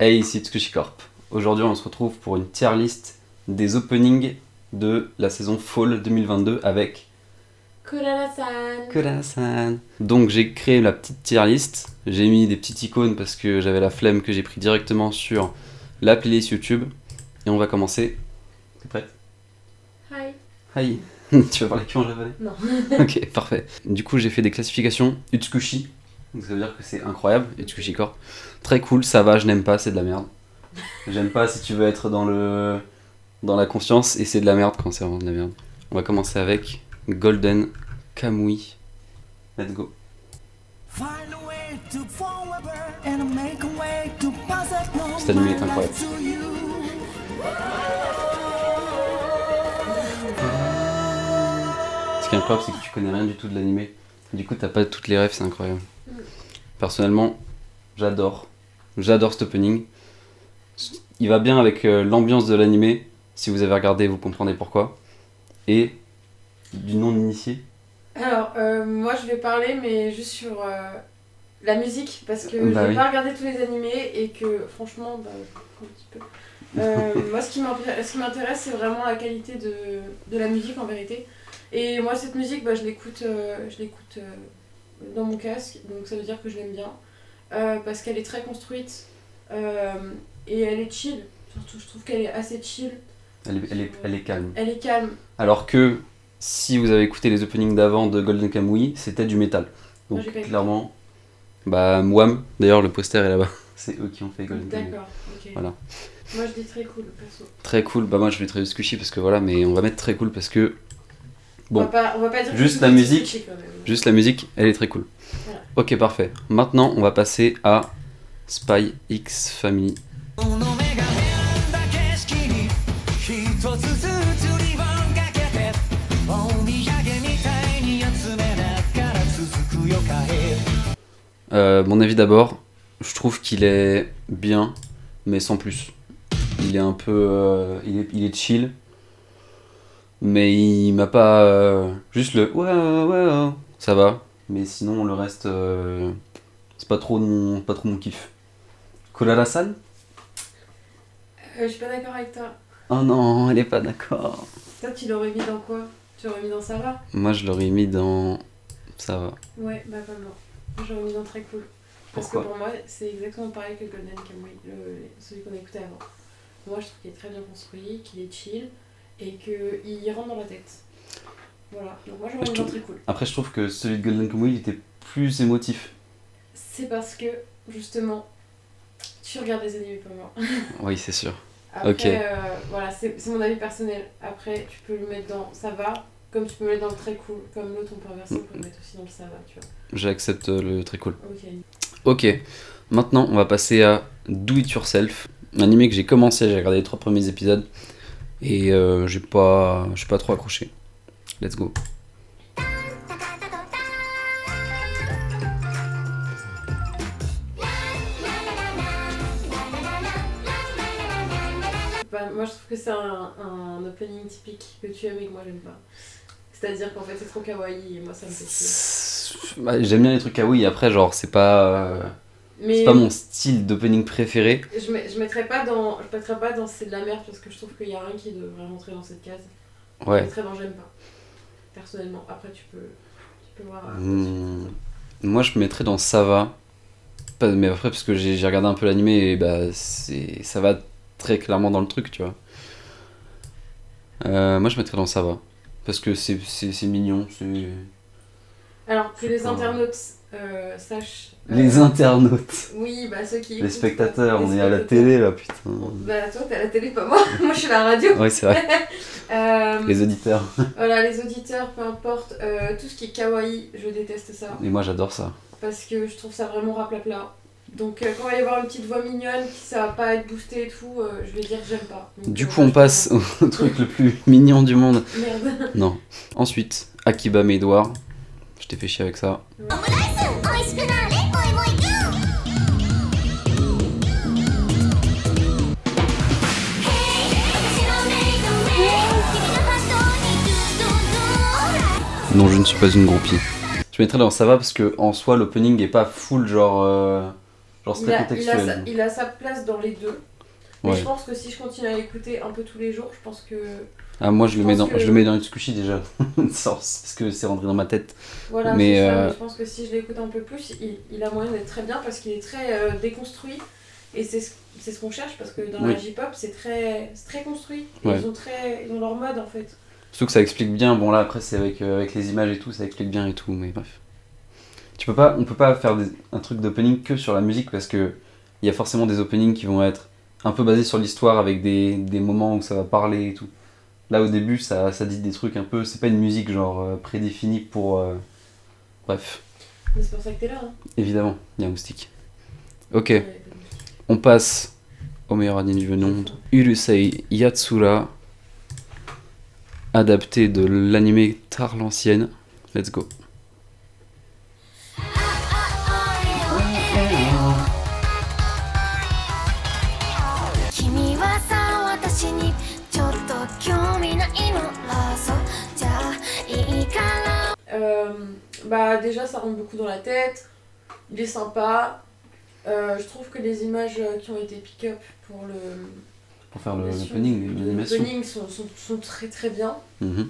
Hey, ici Tsukushi Corp. Aujourd'hui, on se retrouve pour une tier list des openings de la saison Fall 2022 avec Kurara-san. Donc, j'ai créé la petite tier list. J'ai mis des petites icônes parce que j'avais la flemme que j'ai pris directement sur la playlist YouTube. Et on va commencer. T'es prête? Hi. Hi. Tu vas parler que en japonais? Non. Ok, parfait. Du coup, j'ai fait des classifications Utsukushi. Donc ça veut dire que c'est incroyable, Utsukushi Corp. Très cool, ça va, je n'aime pas, c'est de la merde. J'aime pas si tu veux être dans la conscience, et c'est de la merde quand c'est vraiment de la merde. On va commencer avec Golden Kamui. Let's go. Cet animé est incroyable. Ce qui est incroyable, c'est que tu connais rien du tout de l'animé. Du coup, t'as pas toutes les rêves, c'est incroyable. Personnellement, j'adore cet opening. Il va bien avec l'ambiance de l'animé. Si vous avez regardé, vous comprendrez pourquoi. Et du non-initié. Alors, moi je vais parler, mais juste sur la musique, parce que Bah je n'ai oui. pas regardé tous les animés et que franchement, un petit peu. Moi, ce qui m'intéresse, c'est vraiment la qualité de la musique en vérité. Et moi, cette musique, je l'écoute dans mon casque, donc ça veut dire que je l'aime bien. Parce qu'elle est très construite et elle est chill. Surtout, je trouve qu'elle est assez chill. Elle est calme. Elle est calme. Alors que si vous avez écouté les openings d'avant de Golden Kamui, c'était du métal. Donc Moi, j'ai pas écouté. clairement, Wham, d'ailleurs le poster est là-bas. C'est eux qui ont fait Golden Kamui. D'accord, ok. Voilà. Moi, je dis très cool, perso. Très cool, moi je vais très Tsukushi parce que voilà, mais on va mettre très cool parce que bon, On va pas dire juste que la c'est musique, cliché, quand même. juste la musique, elle est très cool. Voilà. Ok, parfait. Maintenant, on va passer à Spy X Family. Mon avis d'abord, je trouve qu'il est bien, mais sans plus. Il est un peu, il est chill, mais il m'a pas juste le ouais, ça va. Mais sinon le reste, c'est pas trop mon kiff. Kurara-san? Je suis pas d'accord avec toi. Oh non, elle est pas d'accord. Toi, tu l'aurais mis dans quoi? Tu l'aurais mis dans ça va? Moi je l'aurais mis dans ça va. Ouais, pas moi. Moi, j'aurais mis dans très cool. Parce Pourquoi? que pour moi, c'est exactement pareil que Golden Kamuy, celui qu'on a écouté avant. Moi, je trouve qu'il est très bien construit, qu'il est chill et qu'il rentre dans la tête. Voilà, donc moi, j'aurais mis dans très cool. Après, je trouve que celui de Golden Kamuy était plus émotif. C'est parce que, justement, tu regardes des animés comme moi. Oui, c'est sûr. Après, Ok. voilà, c'est mon avis personnel. Après, tu peux le mettre dans ça va, comme tu peux le mettre dans le très cool. Comme l'autre, on peut inverser, on peut le mettre aussi dans le ça va, tu vois. J'accepte le très cool. Ok. Ok, maintenant on va passer à Do It Yourself, un animé que j'ai commencé, j'ai regardé les 3 premiers épisodes et j'ai pas trop accroché. Let's go. Moi, je trouve que c'est un opening typique que tu aimes et que moi, j'aime pas. C'est-à-dire qu'en fait, c'est trop kawaii et moi, ça me fait chier. J'aime bien les trucs kawaii, après genre c'est pas mon style d'opening préféré. Je mettrais pas dans c'est de la merde parce que je trouve qu'il y a rien qui devrait rentrer dans cette case. Ouais. Je mettrais dans j'aime pas. Personnellement, après tu peux voir. Moi je mettrais dans ça va. Mais après parce que j'ai regardé un peu l'animé et ça va très clairement dans le truc, tu vois. Moi je mettrais dans ça va. Parce que c'est mignon, c'est... Alors que c'est les pas- internautes sachent... Les internautes. Oui, ceux qui Les écoutent, spectateurs, les on est à la spectateurs. télé là, putain. Toi t'es à la télé, pas moi. Moi je suis à la radio. Ouais, c'est vrai. Les auditeurs. Voilà, les auditeurs, peu importe. Tout ce qui est kawaii, je déteste ça. Et moi j'adore ça. Parce que je trouve ça vraiment raplapla. Donc quand il va y avoir une petite voix mignonne, qui ça va pas être boosté et tout, je vais dire que j'aime pas. Donc, Du coup on passe au truc le plus mignon du monde. Merde. Non. Ensuite, Akiba Maid War. Je t'ai fait chier avec ça. Non, je ne suis pas une groupie. Je mettrais dans ça va parce que en soi l'opening est pas full genre Genre c'est très contextuel. Il a sa place dans les deux. Mais Ouais. je pense que si je continue à l'écouter un peu tous les jours, je pense que. Ah, moi je le mets pense dans, que- je le mets dans Utsukushi déjà, parce que c'est rentré dans ma tête. Voilà, Mais, c'est ça. Mais je pense que si je l'écoute un peu plus, il a moyen d'être très bien parce qu'il est très déconstruit. Et c'est ce qu'on cherche parce que dans Oui. la J-pop, c'est très construit. Et Ouais. ils ont leur mode en fait. Surtout que ça explique bien, bon là après c'est avec les images et tout, ça explique bien et tout, mais bref. On peut pas faire un truc d'opening que sur la musique parce que il y a forcément des openings qui vont être un peu basés sur l'histoire avec des moments où ça va parler et tout. Là au début ça dit des trucs un peu, c'est pas une musique genre prédéfinie pour... Bref, Mais c'est pour ça que t'es là. Hein. évidemment, il y a un moustique. Ok, Ouais, on passe au meilleur anime du monde, Urusei Yatsura, adapté de l'anime Tare l'ancienne. Let's go. 君はさ私にちょっと興味ないのらそうじゃあいいから Bah déjà ça rentre beaucoup dans la tête, il est sympa. Je trouve que les images qui ont été pick-up pour Pour faire l'animation l'opening, l'animation. l'opening sont très très bien. Mhm.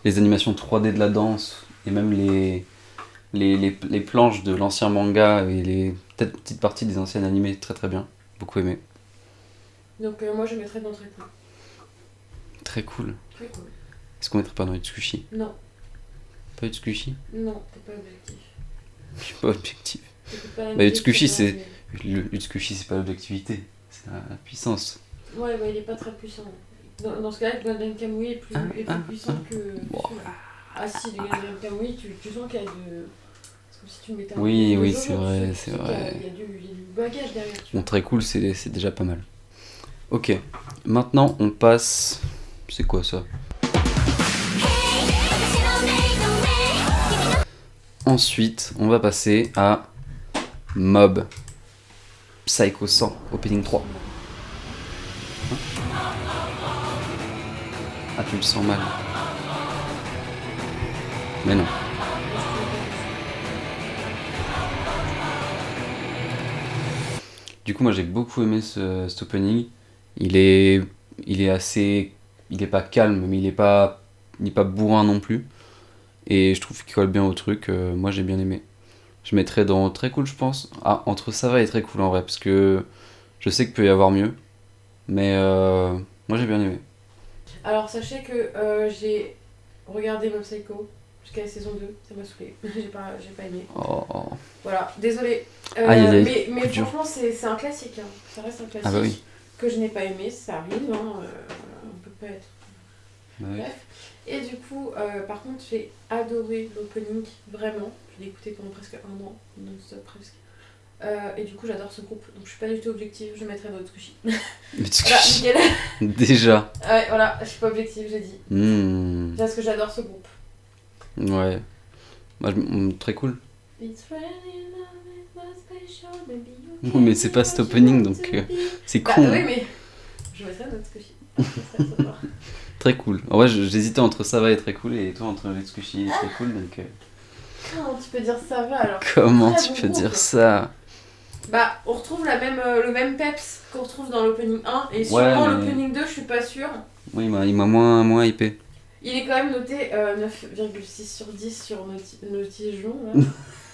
Les animations 3D de la danse et même les planches de l'ancien manga et les peut-être petites parties des anciennes animés, très très bien. Beaucoup aimé. Donc moi je mettrais dans très cool. Très cool. Très cool. Est-ce qu'on mettrait pas dans Utsukushi? Non, Pas Utsukushi? non, t'es pas objectif. Je suis pas objectif. T'écoutes pas la Bah, musique, Utsukushi, pas c'est- la- Utsukushi c'est pas l'objectivité, c'est la puissance. Ouais, bah il est pas très puissant. Dans ce cas-là, Golden Kamuy est plus puissant que celui-là. Ah si, le Golden Kamuy, tu sens qu'il y a de... C'est comme si tu le mettais un Oui, peu oui, de c'est jojo vrai, dessus, c'est tu sais vrai. qu'il y a du bagage derrière, tu Bon, vois. très cool, c'est déjà pas mal. Ok, maintenant on passe... C'est quoi ça? Ensuite, on va passer à Mob Psycho 100, opening 3. Ah, tu le sens mal. Mais non. Du coup, moi j'ai beaucoup aimé cet opening. Il est assez... Il est pas calme, mais il est pas bourrin non plus. Et je trouve qu'il colle bien au truc. Moi j'ai bien aimé. Je mettrais dans très cool, je pense. Ah, entre ça va et très cool en vrai, parce que je sais qu'il peut y avoir mieux. Mais moi j'ai bien aimé. Alors sachez que j'ai regardé Mob Psycho jusqu'à la saison 2, ça m'a saoulé. j'ai pas aimé. Oh. Voilà, désolé. Aïe, aïe, aïe. Mais Dur. franchement, c'est un classique. Hein. Ça reste un classique Ah bah oui. que je n'ai pas aimé, ça arrive. Hein. On peut pas être. Bah oui. Bref. Et du coup, par contre, j'ai adoré l'opening, vraiment. Je l'ai écouté pendant presque un an, non-stop presque. Et du coup, j'adore ce groupe, donc je suis pas du tout objective, je mettrai dans Utsukushi. Mais Voilà, nickel. déjà. Ouais, voilà, je suis pas objective, j'ai dit. Hmm. Parce que j'adore ce groupe. Ouais. Moi, très cool. It's really love, it's not special, maybe you Oui, can mais c'est pas be cet what you opening, want donc to be. c'est Bah con. oui, mais je mettrai dans Utsukushi. Ça serait sympa. Très cool. En vrai, j'hésitais entre ça va et très cool, et toi entre Utsukushi et très cool, donc... Comment tu peux dire ça va alors? Comment Très tu bon peux groupe. dire ça? Bah, on retrouve le même peps qu'on retrouve dans l'opening 1, et sûrement mais- l'opening 2, je suis pas sûre. Oui, il m'a moins hypé. Il est quand même noté 9,6 sur 10 sur Notijon.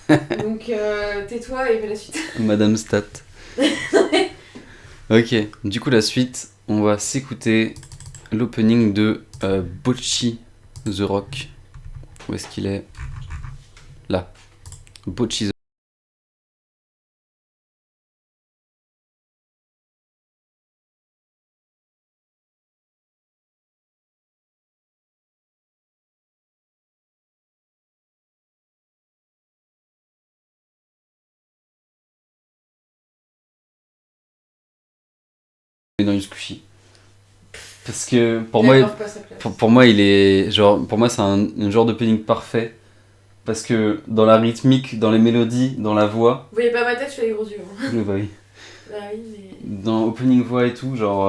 Là. Donc tais-toi et fais la suite. Madame Stat. Ok, du coup la suite, on va s'écouter l'opening de Bocchi The Rock. Où est-ce qu'il est? Là. Bocchi The dans Yusukushi. Parce que pour Il moi, accorde pas sa place. pour moi, il est genre, pour moi, c'est un genre d'opening parfait. Parce que dans la rythmique, dans les mélodies, dans la voix, Vous voyez pas ma tête, je fais les gros yeux. Hein. bah oui. Bah oui, mais. Dans opening voix et tout, genre,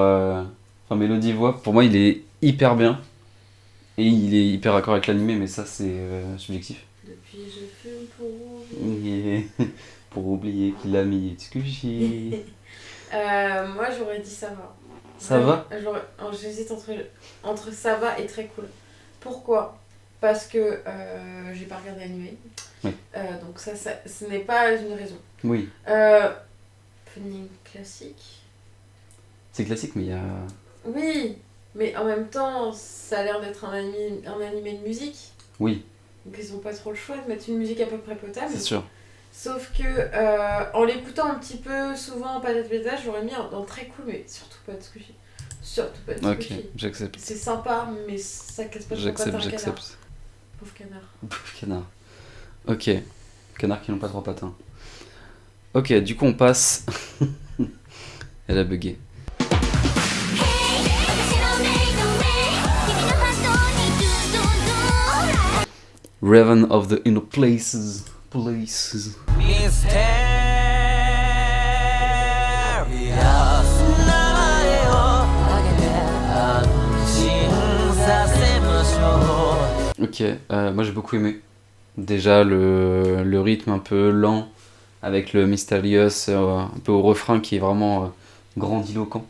enfin mélodie voix, pour moi, il est hyper bien. Et il est hyper raccord avec l'animé, mais ça, c'est subjectif. Depuis je fume pour vous. Pour oublier qu'il a mis Utsukushi. Moi j'aurais dit ça va. Ça va? J'hésite entre ça va et très cool. Pourquoi? Parce que j'ai pas regardé l'animé. Oui. Donc ça, ce n'est pas une raison. Oui. Opening classique. C'est classique, mais il y a. Oui, mais en même temps, ça a l'air d'être un animé de musique. Oui, Donc ils ont pas trop le choix de mettre une musique à peu près potable. c'est sûr. Sauf que en l'écoutant un petit peu souvent en patate pétage, j'aurais mis dans très cool, mais surtout pas de Tsukushi. Surtout pas de Ok, Tsukushi. j'accepte. C'est sympa, mais ça casse pas trop patin un canard. J'accepte. Pauvre canard. Pauvre canard. Ok. Canard qui n'ont pas trois patins. Ok, du coup on passe. Elle a bugué. Raven of the Inner Places. Places. Ok, moi j'ai beaucoup aimé. Déjà le rythme un peu lent avec le Mysterious un peu au refrain qui est vraiment grandiloquent.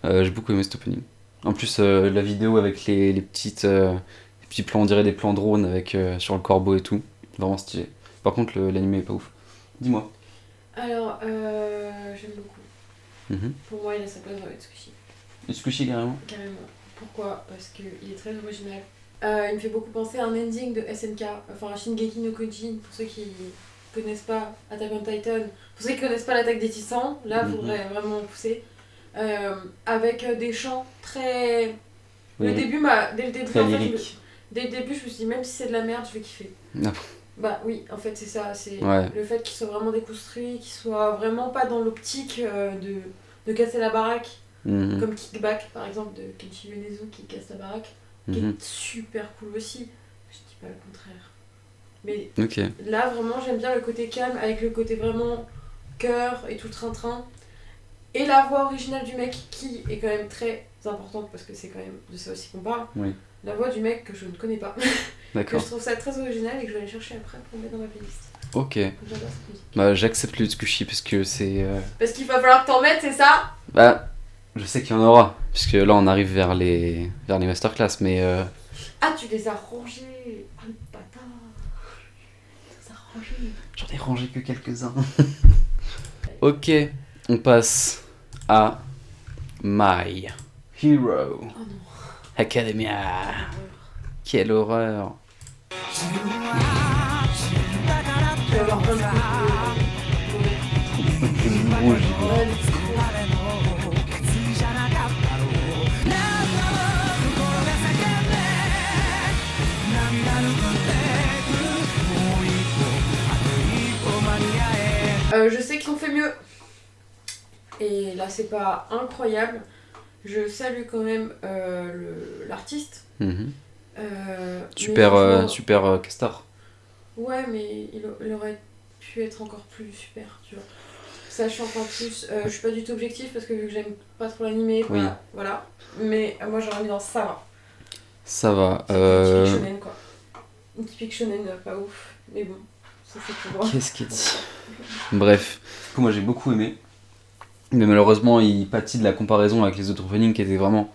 J'ai beaucoup aimé cet opening. En plus la vidéo avec les petits plans, on dirait des plans drone avec, sur le corbeau et tout. Vraiment stylé. Par contre l'anime est pas ouf. Dis-moi. Alors, j'aime beaucoup. Pour moi, il a sa place dans Utsukushi. Utsukushi carrément. Carrément. Pourquoi? Parce qu'il est très original. Il me fait beaucoup penser à un ending de SNK, enfin Shingeki no Kyojin, pour ceux qui connaissent pas Attack on Titan, pour ceux qui connaissent pas l'attaque des titans, là il faudrait vraiment pousser. Avec des chants très. Oui. Le début dès le début, Très en fait, lyrique. dès le début, je me suis dit, même si c'est de la merde, je vais kiffer. Ah. Bah oui, en fait, c'est ça. C'est Ouais. le fait qu'il soit vraiment déconstruit, qu'il soit vraiment pas dans l'optique de casser la baraque, comme Kickback par exemple de Kenshi Yonezu qui casse la baraque, qui est super cool aussi. Je dis pas le contraire. Mais Ok. là, vraiment, j'aime bien le côté calme avec le côté vraiment cœur et tout train-train. Et la voix originale du mec qui est quand même très importante parce que c'est quand même de ça aussi qu'on parle. Oui. La voix du mec que je ne connais pas. Que D'accord. je trouve ça très original et que je vais aller chercher après pour le mettre dans ma playlist. Ok. J'adore cette musique. Bah j'accepte le Utsukushi parce que c'est. Parce qu'il va falloir que t'en mettes, c'est ça? Bah je sais qu'il y en aura. Puisque là on arrive vers les masterclass, mais. Ah, tu les as rangés. Ah, le bâtard. Tu les as rangés. J'en ai rangé que quelques-uns. Ok, on passe à My Hero Oh non. Academia. Quelle horreur. Tu vas avoir plein de Rouge. je sais qu'ils ont fait mieux. Et là, c'est pas incroyable. Je salue quand même l'artiste. Super castor. Ouais, mais il aurait pu être encore plus super, tu vois. Sachant qu'en plus, je suis pas du tout objectif parce que vu que j'aime pas trop l'animé, Oui. voilà. Mais moi j'aurais mis dans ça va. Ça va. C'est typique shonen quoi. Une typique shonen pas ouf, mais bon, ça c'est pour moi. Qu'est-ce qu'il dit? Bref. Du coup, moi j'ai beaucoup aimé. Mais malheureusement, il pâtit de la comparaison avec les autres openings qui étaient vraiment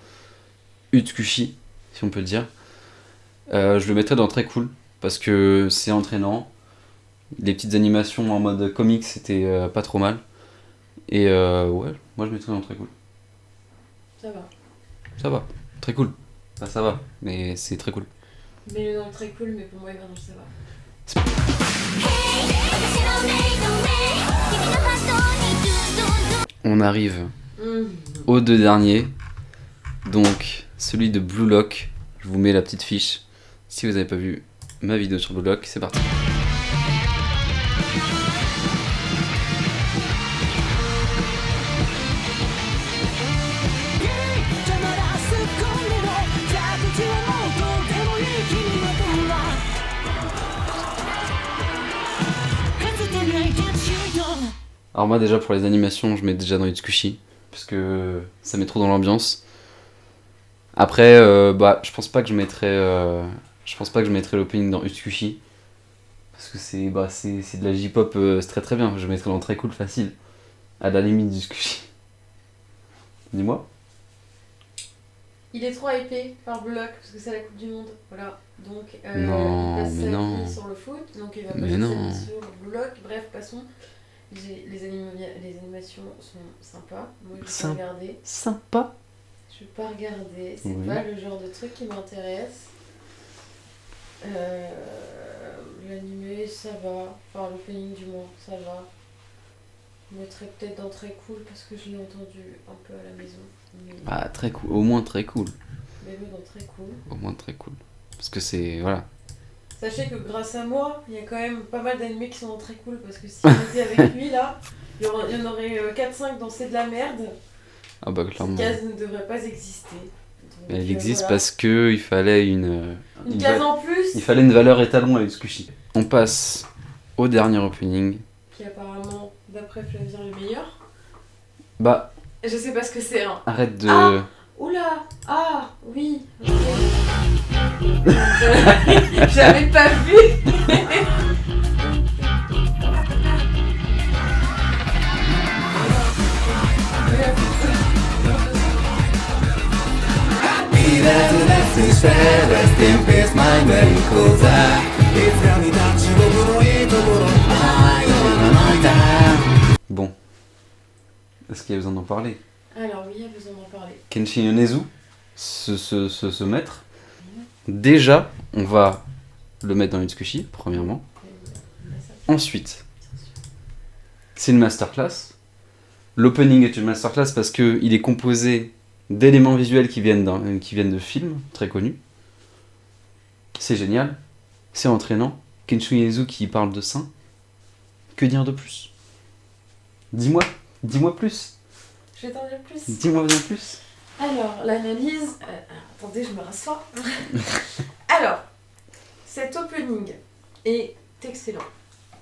Utsukushi, si on peut le dire. Je le mettrais dans très cool parce que c'est entraînant. Les petites animations en mode comics c'était pas trop mal. Et ouais, moi je mettrais dans très cool. Ça va. Ça va, très cool. Enfin, ça va, mais c'est très cool. Mais dans le très cool, mais pour moi il va dans le ça va. On arrive aux deux derniers. Donc celui de Blue Lock. Je vous mets la petite fiche. Si vous n'avez pas vu ma vidéo sur Blue Lock, c'est parti. Alors moi déjà pour les animations je mets déjà dans Utsukushi parce que ça met trop dans l'ambiance. Après bah je pense pas que je mettrais l'opening dans Utsukushi Parce que c'est de la J-pop, c'est très très bien. Je mettrais dans très cool facile. À la limite du Tsukushi. Dis-moi. Il est trop hypé par bloc parce que c'est la Coupe du Monde. Voilà. Donc Non, il passe mais sa non. vie sur le foot. Donc il va Mais passer sa non. vie sur le bloc. Bref, passons. Les animations sont sympas. Moi je vais pas regarder. Sympa. Je vais pas regarder. C'est Oui. pas le genre de truc qui m'intéresse. L'animé, ça va. Enfin, l'opening du moins, ça va. Je mettrais peut-être dans très cool parce que je l'ai entendu un peu à la maison. Mais Ah, très cool. Au moins très cool. mets-le dans très cool. Au moins très cool. Parce que c'est... Voilà. Sachez que grâce à moi, il y a quand même pas mal d'animés qui sont dans très cool parce que si on était avec lui là, il y en aurait 4-5 dans C'est de la merde. Ah bah Cette clairement. case ne devrait pas exister. Donc, Elle existe voilà. parce que il fallait une Case en plus il fallait une valeur étalon à Tsukushi. On passe au dernier opening. qui apparemment, d'après Flavien, est le meilleur. Bah, Je sais pas ce que c'est, hein. arrête de... Ah Oula! Ah, oui! ok. J'avais pas vu! Bon. Est-ce qu'il y a besoin d'en parler? Alors oui, il y a besoin d'en parler. Kenshin Yonezu, ce maître. Déjà, on va le mettre dans l'Utsukushi, premièrement. Ensuite, c'est une masterclass. L'opening est une masterclass parce qu'il est composé d'éléments visuels qui viennent de films très connus. C'est génial, c'est entraînant. Kenshin Yonezu qui parle de seins. Que dire de plus? Dis-moi plus. Je vais t'en dire plus. Dis-moi bien plus. Alors, l'analyse... attendez, je me rassois. Alors, cet opening est excellent.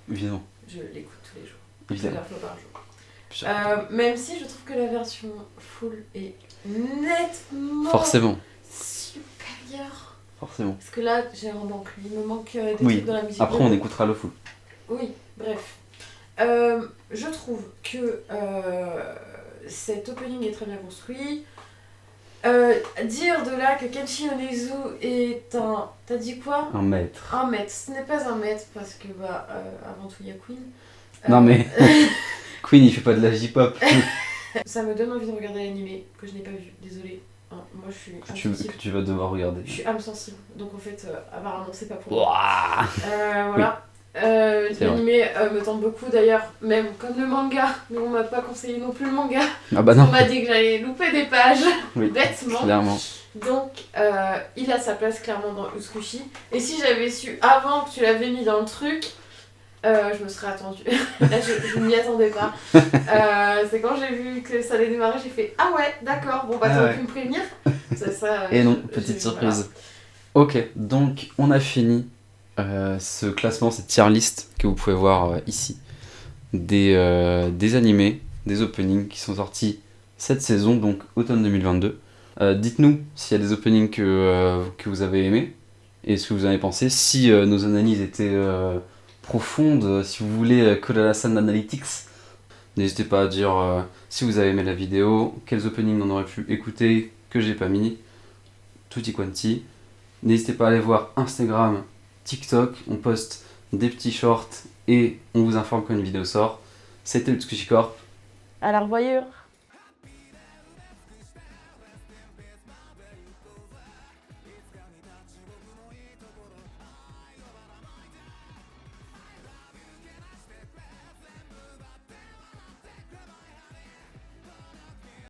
Évidemment. Je l'écoute tous les jours. Évidemment. Plusieurs fois par jour. Même si je trouve que la version full est nettement Forcément. supérieure. Forcément. Parce que là, j'ai un manque. Il me manque des Oui. trucs dans la musique. Après, on écoutera le full. Oui, bref. Je trouve que cet opening est très bien construit. Dire de là que Kenshin Yonezu est un... T'as dit quoi? Un maître. Un maître. Ce n'est pas un maître parce que, avant tout, il y a Queen. Non mais... Queen, il fait pas de la J-pop. Ça me donne envie de regarder l'animé, que je n'ai pas vu. Désolée. Hein, moi, je suis âme sensible. que tu vas devoir regarder. Je suis âme sensible. Donc, en fait, apparemment, c'est pas pour moi. Ouah. Voilà. L'animé me tente beaucoup d'ailleurs, même comme le manga, mais on m'a pas conseillé non plus le manga. Ah bah On non. m'a dit que j'allais louper des pages, Oui, bêtement. clairement. Donc il a sa place clairement dans Utsukushi. Et si j'avais su avant que tu l'avais mis dans le truc, je me serais attendue. Là je m'y attendais pas. C'est quand j'ai vu que ça allait démarrer, j'ai fait ah ouais, d'accord, bon bah Ah t'aurais ouais. pu me prévenir. Ça, Et non, j'ai- petite voilà. surprise. Ok, donc on a fini ce classement, cette tier list que vous pouvez voir ici. Des animés, des openings qui sont sortis cette saison, donc automne 2022. Dites-nous s'il y a des openings que vous avez aimés et ce que vous en avez pensé. Si nos analyses étaient profondes, si vous voulez que la scène d'analytics, n'hésitez pas à dire si vous avez aimé la vidéo, quels openings on aurait pu écouter que j'ai pas mis, tutti quanti. N'hésitez pas à aller voir Instagram, TikTok, on poste des petits shorts et on vous informe quand une vidéo sort. C'était le Tsukushi Corp. À la revoyure.